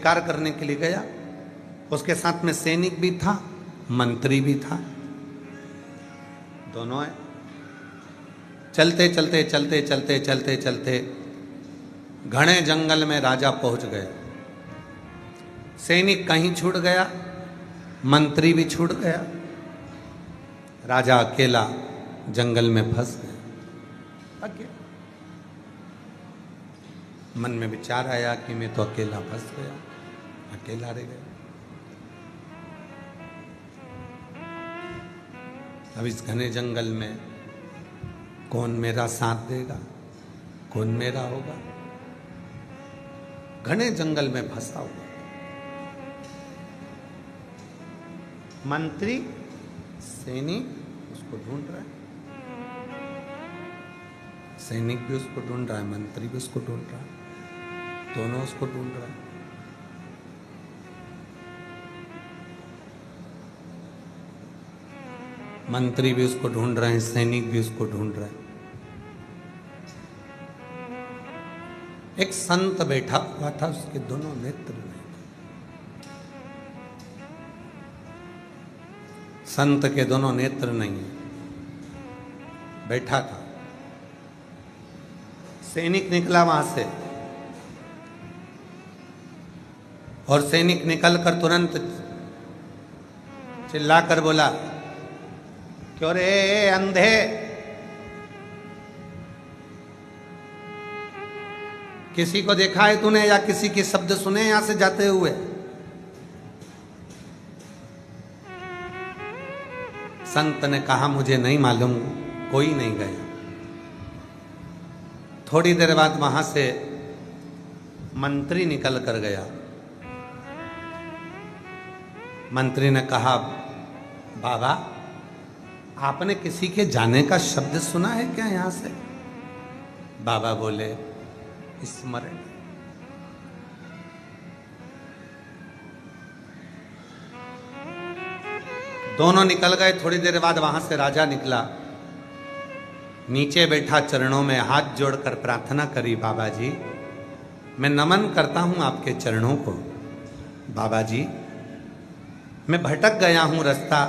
शिकार करने के लिए गया। उसके साथ में सैनिक भी था, मंत्री भी था, दोनों है। चलते चलते चलते चलते चलते चलते घने जंगल में राजा पहुंच गए। सैनिक कहीं छूट गया, मंत्री भी छूट गया, राजा अकेला जंगल में फंस गया। मन में विचार आया कि मैं तो अकेला फंस गया, अकेला रह गया। अब इस घने जंगल में कौन मेरा साथ देगा, कौन मेरा होगा? घने जंगल में फंसा हुआ मंत्री सैनिक उसको ढूंढ रहा है, सैनिक भी उसको ढूंढ रहा है, मंत्री भी उसको ढूंढ रहा है, दोनों उसको ढूंढ रहा है। मंत्री भी उसको ढूंढ रहे हैं, सैनिक भी उसको ढूंढ रहे हैं। एक संत बैठा हुआ था, उसके दोनों नेत्र नहीं थे। संत के दोनों नेत्र नहीं है, बैठा था। सैनिक निकला वहां से और सैनिक निकलकर तुरंत चिल्लाकर बोला, क्यों रे अंधे, किसी को देखा है तूने या किसी के शब्द सुने यहां से जाते हुए? संत ने कहा, मुझे नहीं मालूम, कोई नहीं गया। थोड़ी देर बाद वहां से मंत्री निकल कर गया। मंत्री ने कहा, बाबा आपने किसी के जाने का शब्द सुना है क्या यहां से? बाबा बोले, स्मरण। दोनों निकल गए। थोड़ी देर बाद वहां से राजा निकला, नीचे बैठा, चरणों में हाथ जोड़कर प्रार्थना करी, बाबा जी मैं नमन करता हूं आपके चरणों को। बाबा जी मैं भटक गया हूं रास्ता,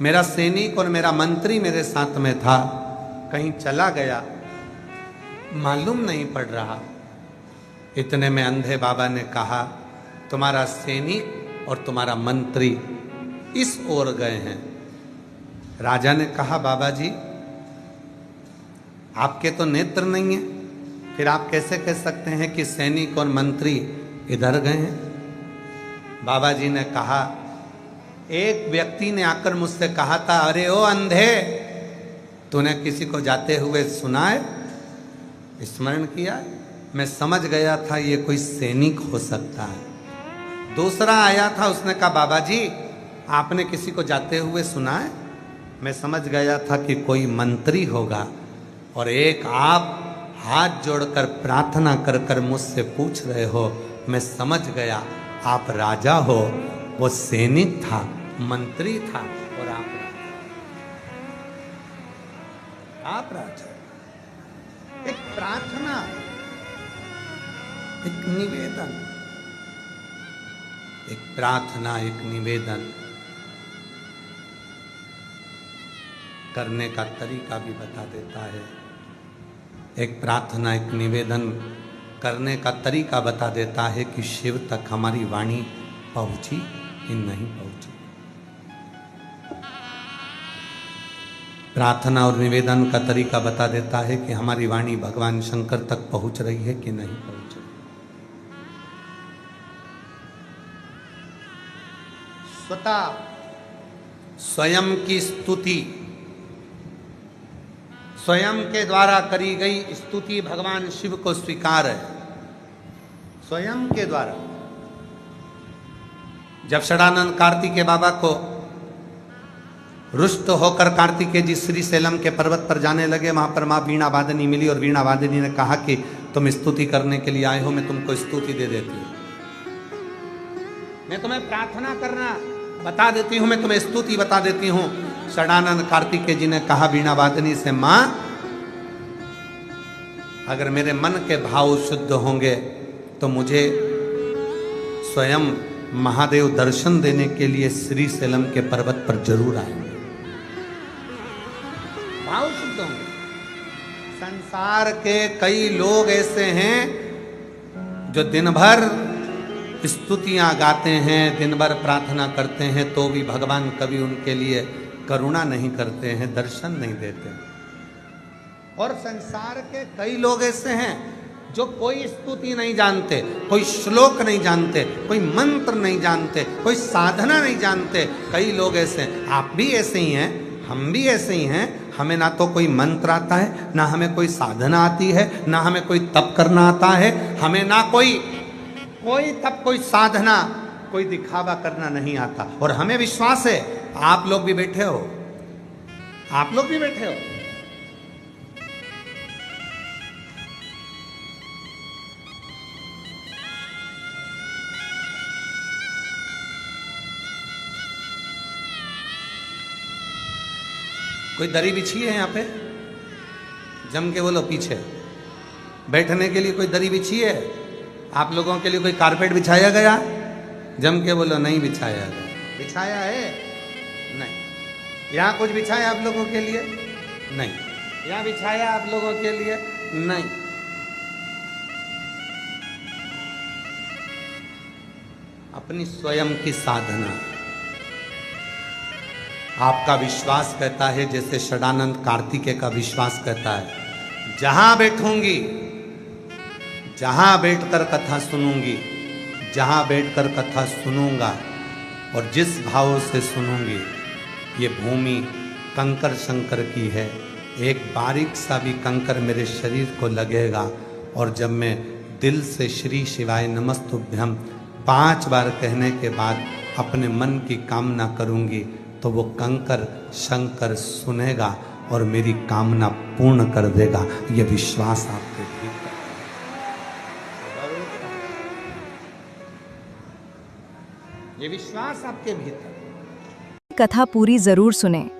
मेरा सैनिक और मेरा मंत्री मेरे साथ में था, कहीं चला गया, मालूम नहीं पड़ रहा। इतने में अंधे बाबा ने कहा, तुम्हारा सैनिक और तुम्हारा मंत्री इस ओर गए हैं। राजा ने कहा, बाबा जी आपके तो नेत्र नहीं है, फिर आप कैसे कह सकते हैं कि सैनिक और मंत्री इधर गए हैं? बाबा जी ने कहा, एक व्यक्ति ने आकर मुझसे कहा था, अरे ओ अंधे, तूने किसी को जाते हुए सुना है? स्मरण किया? मैं समझ गया था ये कोई सैनिक हो सकता है। दूसरा आया था, उसने कहा, बाबा जी आपने किसी को जाते हुए सुना है? मैं समझ गया था कि कोई मंत्री होगा। और एक आप हाथ जोड़कर प्रार्थना कर कर मुझसे पूछ रहे हो, मैं समझ गया आप राजा हो। वो सैनिक था, मंत्री था, और आप राजा। एक प्रार्थना, एक निवेदन, एक प्रार्थना, एक निवेदन करने का तरीका भी बता देता है। एक प्रार्थना, एक निवेदन करने का तरीका बता देता है कि शिव तक हमारी वाणी पहुंची कि नहीं पहुंची। प्रार्थना और निवेदन का तरीका बता देता है कि हमारी वाणी भगवान शंकर तक पहुंच रही है कि नहीं पहुंच रही। स्वतः स्वयं की स्तुति, स्वयं के द्वारा करी गई स्तुति भगवान शिव को स्वीकार है, स्वयं के द्वारा। जब षडानंद कार्तिकेय बाबा को रुष्ट होकर कार्तिकेय जी श्रीशैलम के पर्वत पर जाने लगे, वहां पर मां वीणा वादनी मिली और वीणा वादनी ने कहा कि तुम स्तुति करने के लिए आए हो, मैं तुमको स्तुति दे देती हूं, मैं तुम्हें प्रार्थना करना बता देती हूं, मैं तुम्हें स्तुति बता देती हूं। षडानंद कार्तिकेय जी ने कहा वीणा वादनी से, मां अगर मेरे मन के भाव शुद्ध होंगे तो मुझे स्वयं महादेव दर्शन देने के लिए श्री सेलम के पर्वत पर जरूर आएंगे। भाव शुद्ध होंगे। संसार के कई लोग ऐसे हैं जो दिन भर स्तुतियां गाते हैं, दिन भर प्रार्थना करते हैं, तो भी भगवान कभी उनके लिए करुणा नहीं करते हैं, दर्शन नहीं देते। और संसार के कई लोग ऐसे हैं जो कोई स्तुति नहीं जानते, कोई श्लोक नहीं जानते, कोई मंत्र नहीं जानते, कोई साधना नहीं जानते। कई लोग ऐसे हैं, आप भी ऐसे ही हैं, हम भी ऐसे ही हैं। हमें ना तो कोई मंत्र आता है, ना हमें कोई साधना आती है, ना हमें कोई तप करना आता है, हमें ना कोई तप, कोई साधना, कोई दिखावा करना नहीं आता। और हमें विश्वास है आप लोग भी बैठे हो, आप लोग भी बैठे हो। कोई दरी बिछी है यहाँ पे? जम के बोलो पीछे। बैठने के लिए कोई दरी बिछी है? आप लोगों के लिए कोई कारपेट बिछाया गया? जम के बोलो नहीं बिछाया गया। बिछाया है? नहीं। यहाँ कुछ बिछाया आप लोगों के लिए? नहीं। यहाँ बिछाया आप लोगों के लिए? नहीं। अपनी स्वयं की साधना। आपका विश्वास कहता है, जैसे षडानंद कार्तिकेय का विश्वास कहता है, जहां बैठूंगी, जहां बैठकर कथा सुनूंगी, जहां बैठकर कथा सुनूंगा और जिस भाव से सुनूंगी, ये भूमि कंकर शंकर की है। एक बारीक सा भी कंकर मेरे शरीर को लगेगा और जब मैं दिल से श्री शिवाय नमस्तुभ्यम 5 बार कहने के बाद अपने मन की कामना करूंगी, तो वो कंकर शंकर सुनेगा और मेरी कामना पूर्ण कर देगा। ये विश्वास आपके भीतर, ये विश्वास आपके भीतर। कथा पूरी जरूर सुनें।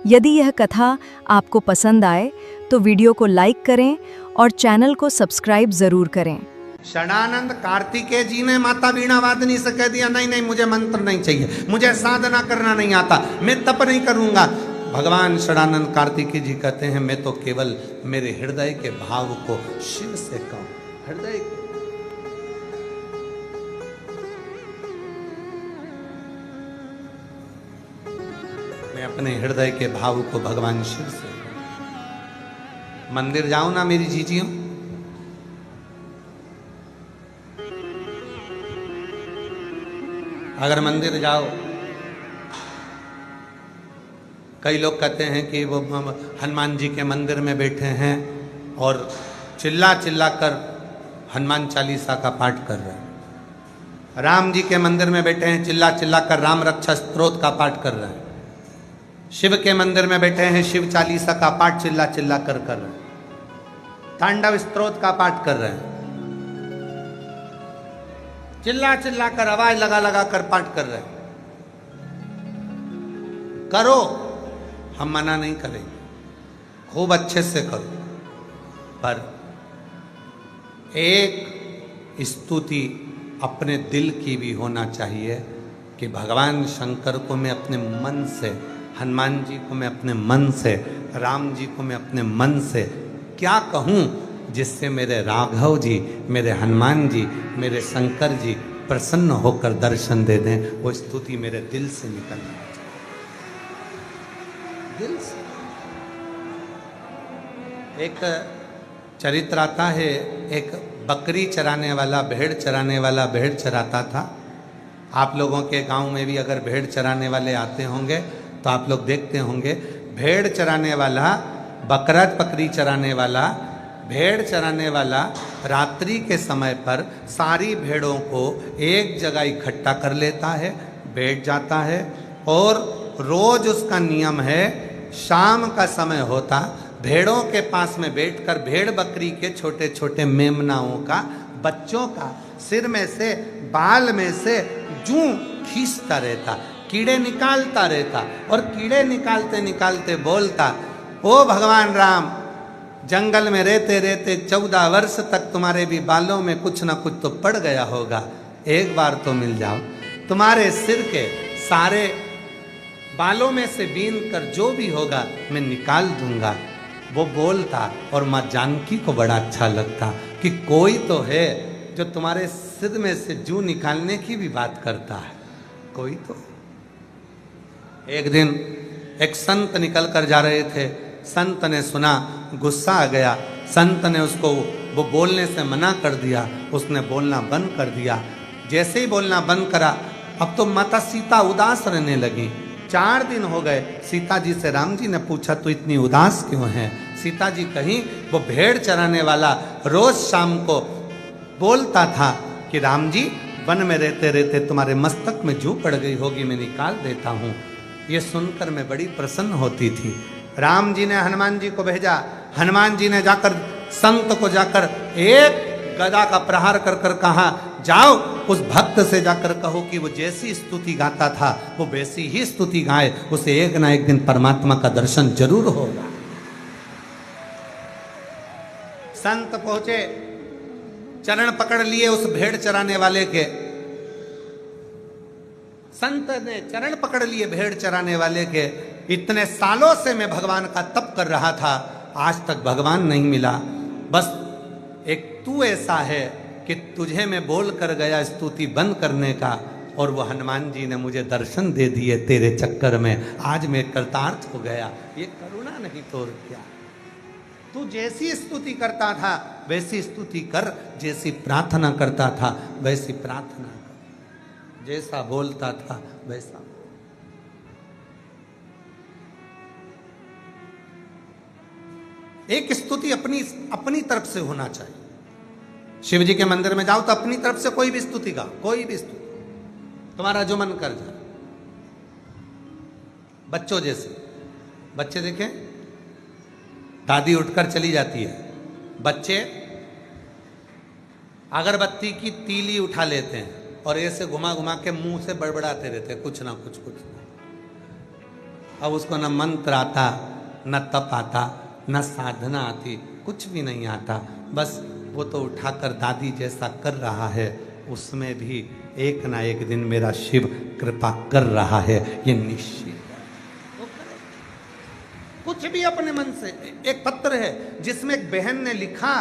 यदि यह कथा आपको पसंद आए तो वीडियो को लाइक करें और चैनल को सब्सक्राइब जरूर करें। षडानंद कार्तिकेय जी ने माता वीणा वादनी से कह दिया, नहीं नहीं मुझे मंत्र नहीं चाहिए, मुझे साधना करना नहीं आता, मैं तप नहीं करूंगा। भगवान षडानंद कार्तिकेय जी कहते हैं, मैं तो केवल मेरे हृदय के भाव को शिव से कहूं। हृदय मैं अपने हृदय के भाव को भगवान शिव से कहूं। मंदिर जाओ ना मेरी जीजियों, अगर मंदिर जाओ, कई लोग कहते हैं कि वो हनुमान जी के मंदिर में बैठे हैं और चिल्ला चिल्ला कर हनुमान चालीसा का पाठ कर रहे हैं। राम जी के मंदिर में बैठे हैं, चिल्ला चिल्ला कर राम रक्षा स्तोत्र का पाठ कर रहे हैं। शिव के मंदिर में बैठे हैं, शिव चालीसा का पाठ चिल्ला चिल्ला कर रहे हैं। तांडव स्तोत्र का पाठ कर रहे हैं। चिल्ला चिल्ला कर, आवाज लगा लगा कर पाठ कर रहे हैं। करो, हम मना नहीं करेंगे, खूब अच्छे से करो, पर एक स्तुति अपने दिल की भी होना चाहिए कि भगवान शंकर को मैं अपने मन से, हनुमान जी को मैं अपने मन से, राम जी को मैं अपने मन से क्या कहूँ जिससे मेरे राघव जी, मेरे हनुमान जी, मेरे शंकर जी प्रसन्न होकर दर्शन दे दें। वो स्तुति मेरे दिल से निकलना चाहिए, दिल से। एक चरित्र आता है, एक बकरी चराने वाला, भेड़ चराने वाला भेड़ चराता था। आप लोगों के गांव में भी अगर भेड़ चराने वाले आते होंगे तो आप लोग देखते होंगे, भेड़ चराने वाला, बकरा बकरी चराने वाला, भेड़ चराने वाला रात्रि के समय पर सारी भेड़ों को एक जगह इकट्ठा कर लेता है, बैठ जाता है और रोज उसका नियम है, शाम का समय होता भेड़ों के पास में बैठकर भेड़ बकरी के छोटे छोटे मेमनाओं का, बच्चों का सिर में से, बाल में से जूं खींचता रहता, कीड़े निकालता रहता और कीड़े निकालते निकालते बोलता, ओ भगवान राम, जंगल में रहते रहते 14 वर्ष तक तुम्हारे भी बालों में कुछ ना कुछ तो पड़ गया होगा, एक बार तो मिल जाओ, तुम्हारे सिर के सारे बालों में से बीन कर जो भी होगा मैं निकाल दूंगा। वो बोलता और माँ जानकी को बड़ा अच्छा लगता कि कोई तो है जो तुम्हारे सिर में से जू निकालने की भी बात करता है, कोई तो। एक दिन एक संत निकल कर जा रहे थे, संत ने सुना, गुस्सा आ गया, संत ने उसको वो बोलने से मना कर दिया, उसने बोलना बंद कर दिया। जैसे ही बोलना बंद करा, अब तो माता सीता उदास रहने लगी। 4 दिन हो गए, सीता जी से राम जी ने पूछा तो इतनी उदास क्यों है? सीता जी कहीं वो भेड़ चराने वाला रोज शाम को बोलता था कि राम जी वन में रहते रहते तुम्हारे मस्तक में जू पड़ गई होगी, मैं निकाल देता हूँ। ये सुनकर मैं बड़ी प्रसन्न होती थी। राम जी ने हनुमान जी को भेजा, हनुमान जी ने जाकर संत को जाकर एक गदा का प्रहार कर कर कहा, जाओ उस भक्त से जाकर कहो कि वो जैसी स्तुति गाता था वो वैसी ही स्तुति गाए, उसे एक ना एक दिन परमात्मा का दर्शन जरूर होगा। संत पहुंचे, चरण पकड़ लिए उस भेड़ चराने वाले के। संत ने चरण पकड़ लिए भेड़ चराने वाले के। इतने सालों से मैं भगवान का तप कर रहा था, आज तक भगवान नहीं मिला। बस एक तू ऐसा है कि तुझे मैं बोल कर गया स्तुति बंद करने का, और वो हनुमान जी ने मुझे दर्शन दे दिए तेरे चक्कर में। आज मैं कृतार्थ हो गया। ये करुणा नहीं तो क्या? तू जैसी स्तुति करता था वैसी स्तुति कर, जैसी प्रार्थना करता था वैसी प्रार्थना कर, जैसा बोलता था वैसा। एक स्तुति अपनी तरफ से होना चाहिए। शिव जी के मंदिर में जाओ तो अपनी तरफ से कोई भी स्तुति गाओ, कोई भी स्तुति, तुम्हारा जो मन कर जाए। बच्चों जैसे, बच्चे देखें, दादी उठकर चली जाती है, बच्चे अगरबत्ती की तीली उठा लेते हैं और ऐसे घुमा घुमा के मुंह से बड़बड़ाते रहते हैं, कुछ ना कुछ कुछ ना। अब उसको न मंत्र आता, न तप आता, न साधना आती, कुछ भी नहीं आता। बस वो तो उठाकर दादी जैसा कर रहा है, उसमें भी एक ना एक दिन मेरा शिव कृपा कर रहा है, ये निश्चित है। कुछ भी अपने मन से। एक पत्र है जिसमें एक बहन ने लिखा,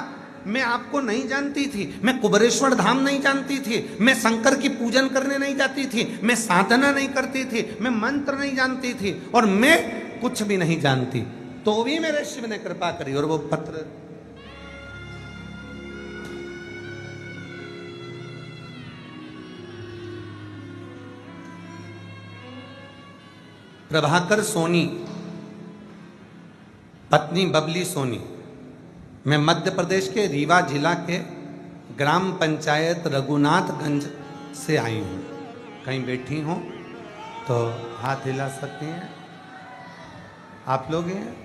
मैं आपको नहीं जानती थी, मैं कुबरेश्वर धाम नहीं जानती थी, मैं शंकर की पूजन करने नहीं जाती थी, मैं साधना नहीं करती थी, मैं मंत्र नहीं जानती थी, और मैं कुछ भी नहीं जानती, तो भी मेरे शिव ने कृपा करी। और वो पत्र प्रभाकर सोनी, पत्नी बबली सोनी, मैं मध्य प्रदेश के रीवा जिला के ग्राम पंचायत रघुनाथगंज से आई हूँ। कहीं बैठी हो तो हाथ हिला सकती हैं आप लोग, हैं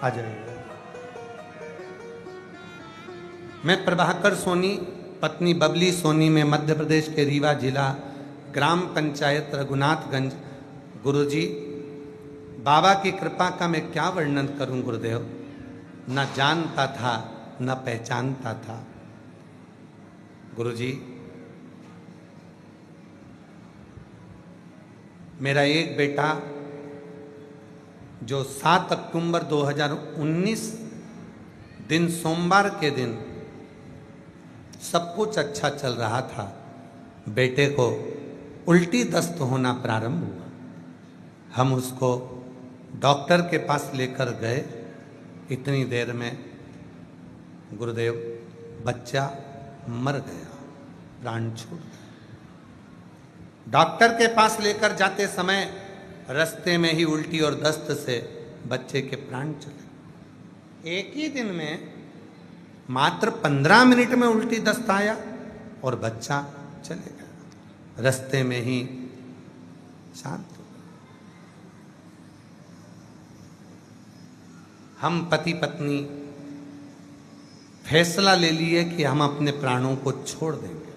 आ जाइए। मैं प्रभाकर सोनी, पत्नी बबली सोनी, में मध्य प्रदेश के रीवा जिला ग्राम पंचायत रघुनाथगंज। गुरुजी, बाबा की कृपा का मैं क्या वर्णन करूं गुरुदेव, न जानता था न पहचानता था। गुरुजी, मेरा एक बेटा जो 7 अक्टूबर 2019 दिन, सोमवार के दिन सब कुछ अच्छा चल रहा था, बेटे को उल्टी दस्त होना प्रारंभ हुआ। हम उसको डॉक्टर के पास लेकर गए। इतनी देर में गुरुदेव बच्चा मर गया, प्राण छोड़ गया। डॉक्टर के पास लेकर जाते समय रास्ते में ही उल्टी और दस्त से बच्चे के प्राण चले। एक ही दिन में मात्र 15 मिनट में उल्टी दस्त आया और बच्चा चले गया, रास्ते में ही शांत हो गया। हम पति पत्नी फैसला ले लिए कि हम अपने प्राणों को छोड़ देंगे।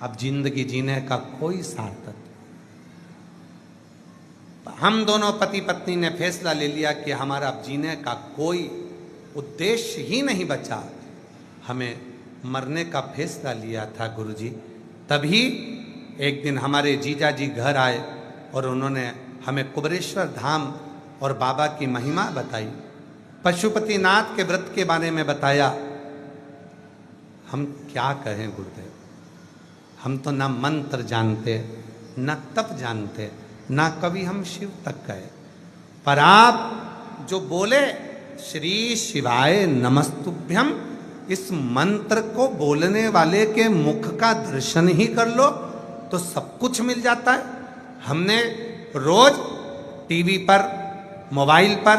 अब जिंदगी जीने का कोई सार्थक, हम दोनों पति पत्नी ने फैसला ले लिया कि हमारा अब जीने का कोई उद्देश्य ही नहीं बचा। हमें मरने का फैसला लिया था गुरुजी, तभी एक दिन हमारे जीजा जी घर आए और उन्होंने हमें कुबरेश्वर धाम और बाबा की महिमा बताई, पशुपतिनाथ के व्रत के बारे में बताया। हम क्या कहें गुरुदेव, हम तो ना मंत्र जानते, ना तप जानते, ना कभी हम शिव तक गए, पर आप जो बोले श्री शिवाय नमस्तुभ्यम, इस मंत्र को बोलने वाले के मुख का दर्शन ही कर लो तो सब कुछ मिल जाता है। हमने रोज टीवी पर, मोबाइल पर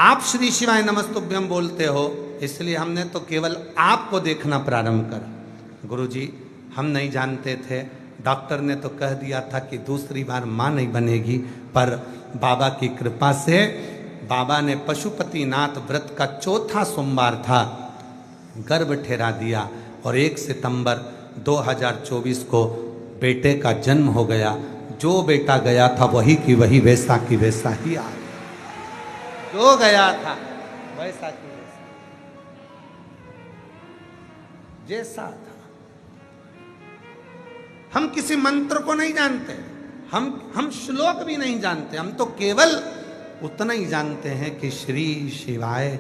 आप श्री शिवाय नमस्तुभ्यम बोलते हो, इसलिए हमने तो केवल आपको देखना प्रारंभ करा। गुरुजी, हम नहीं जानते थे, डॉक्टर ने तो कह दिया था कि दूसरी बार माँ नहीं बनेगी, पर बाबा की कृपा से बाबा ने पशुपतिनाथ व्रत का चौथा सोमवार था, गर्भ ठहरा दिया और 1 सितंबर 2024 को बेटे का जन्म हो गया। जो बेटा गया था वही की वही, वैसा की वैसा ही आ गया। जो गया था वैसा की वैसा, जैसा था। हम किसी मंत्र को नहीं जानते, हम श्लोक भी नहीं जानते, हम तो केवल उतना ही जानते हैं कि श्री शिवाय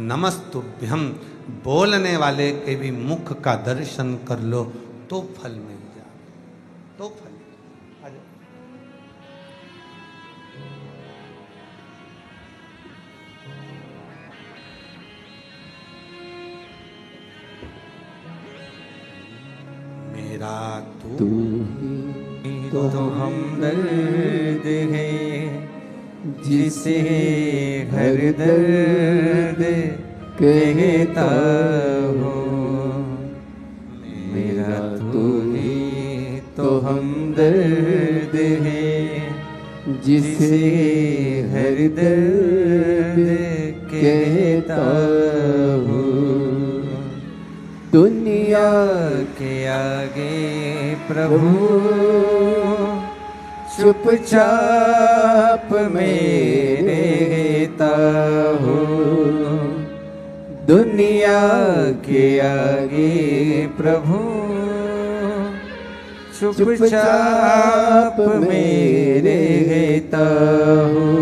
नमस्तुभ्यम बोलने वाले के भी मुख का दर्शन कर लो तो फल मिल जाए, तो फल। मेरा तू ही तो हमदर्द है, जिसे हर दर्द कहता हूँ। मेरा तू ही तो हमदर्द है, जिसे हर दर्द कहता हूँ। दुनिया के आगे प्रभु चुपचाप में रहता हूँ। दुनिया के आगे प्रभु चुपचाप में रहता हूँ।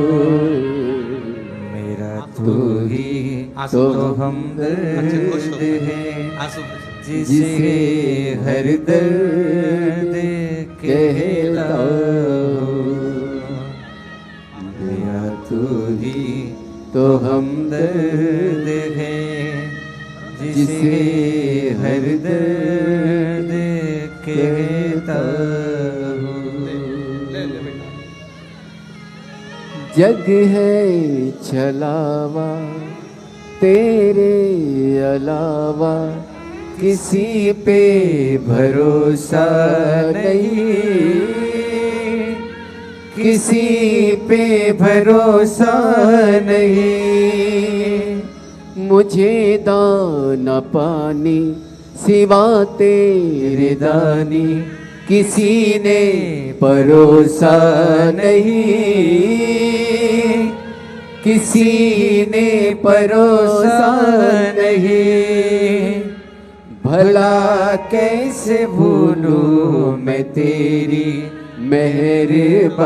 मेरा तू ही तो हमदर्द है, जिसे हर दर्द कहता हूँ। मेरा तू ही तो हमदर्द है, जिसे हर दर्द कहता हूँ। जग है छलावा तेरे अलावा, किसी पे भरोसा नहीं, किसी पे भरोसा नहीं। मुझे दाना पानी सिवा तेरे दानी, किसी ने परोसा नहीं, किसी ने परोसा नहीं। भला कैसे भूलूं मैं तेरी मेहरबानिया।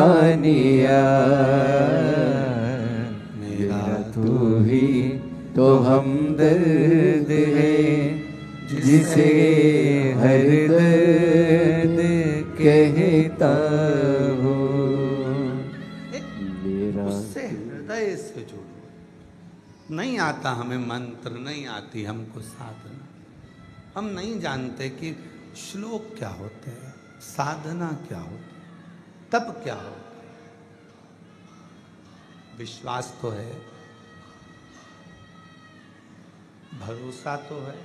मेरा तू ही तो हमदर्द है, जिसे हर दर्द कहता हूँ। मेरा उससे हृदय से जुड़ो। नहीं आता हमें मंत्र, नहीं आती हमको साधना, हम नहीं जानते कि श्लोक क्या होते हैं, साधना क्या होती है, तप क्या होता है। विश्वास तो है, भरोसा तो है,